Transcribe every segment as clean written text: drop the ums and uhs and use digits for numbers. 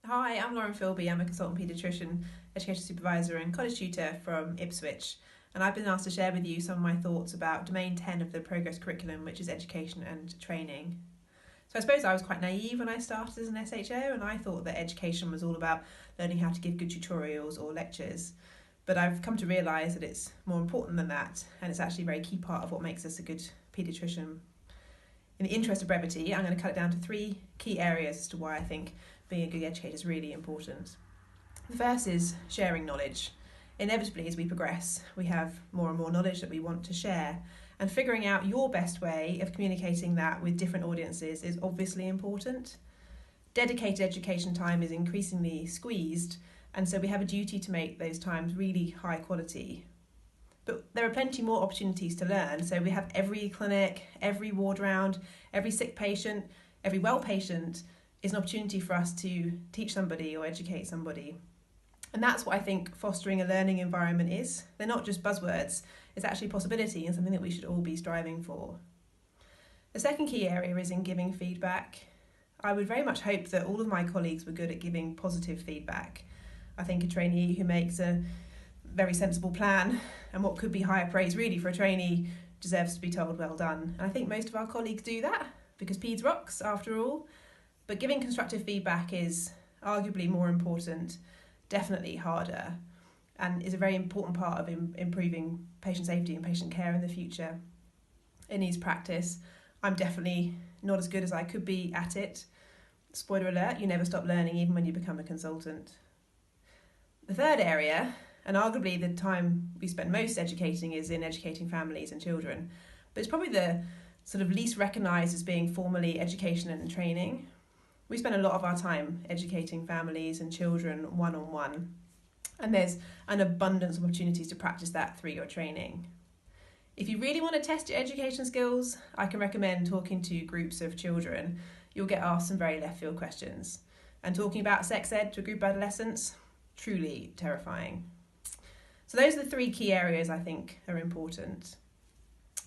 Hi, I'm Lauren Filby. I'm a consultant paediatrician, education supervisor and college tutor from Ipswich, and I've been asked to share with you some of my thoughts about Domain 10 of the Progress curriculum, which is education and training. So I suppose I was quite naive when I started as an SHO, and I thought that education was all about learning how to give good tutorials or lectures. But I've come to realise that it's more important than that, and it's actually a very key part of what makes us a good paediatrician. In the interest of brevity, I'm going to cut it down to three key areas as to why I think being a good educator is really important. The first is sharing knowledge. Inevitably, as we progress, we have more and more knowledge that we want to share, and figuring out your best way of communicating that with different audiences is obviously important. Dedicated education time is increasingly squeezed, and so we have a duty to make those times really high quality. But there are plenty more opportunities to learn, so we have every clinic, every ward round, every sick patient, every well patient is an opportunity for us to teach somebody or educate somebody. And that's what I think fostering a learning environment is. They're not just buzzwords, it's actually a possibility and something that we should all be striving for. The second key area is in giving feedback. I would very much hope that all of my colleagues were good at giving positive feedback. I think a trainee who makes a very sensible plan and what could be higher praise really for a trainee deserves to be told well done. And I think most of our colleagues do that because PEDS rocks after all. But giving constructive feedback is arguably more important, definitely harder, and is a very important part of improving patient safety and patient care in the future. It needs practice. I'm definitely not as good as I could be at it. Spoiler alert, you never stop learning even when you become a consultant. The third area, and arguably the time we spend most educating, is in educating families and children, but it's probably the sort of least recognised as being formally education and training. We spend a lot of our time educating families and children one-on-one, and there's an abundance of opportunities to practice that through your training. If you really want to test your education skills, I can recommend talking to groups of children. You'll get asked some very left field questions, and talking about sex ed to a group of adolescents, truly terrifying. So those are the three key areas I think are important.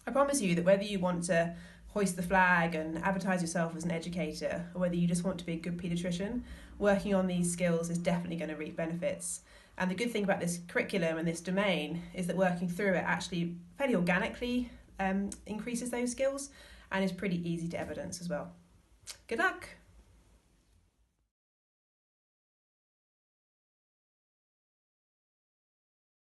I promise you that whether you want to hoist the flag and advertise yourself as an educator, or whether you just want to be a good paediatrician, working on these skills is definitely going to reap benefits. And the good thing about this curriculum and this domain is that working through it actually fairly organically increases those skills and is pretty easy to evidence as well. Good luck!